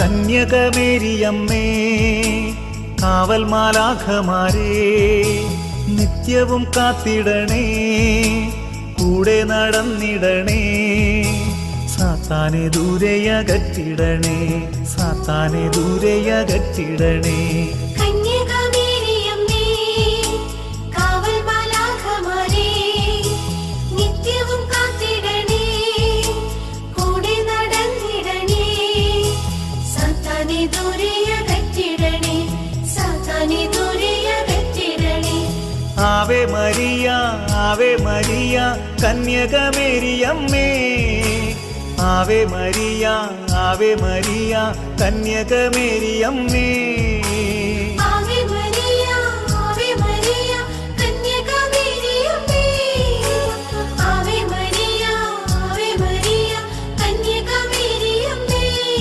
കന്യകമേരിയമ്മേ കാവൽ മാലാഖമാരേ നിത്യവും കാത്തിടണേ കൂടെ നടന്നിടണേ സാത്താനെ ദൂരെയകറ്റിടണേ സാത്താനെ ദൂരെയകറ്റിടണേ Ave Maria Ave Maria കന്യകമേരിയമ്മേ Ave Maria Ave Maria കന്യകമേരിയമ്മേ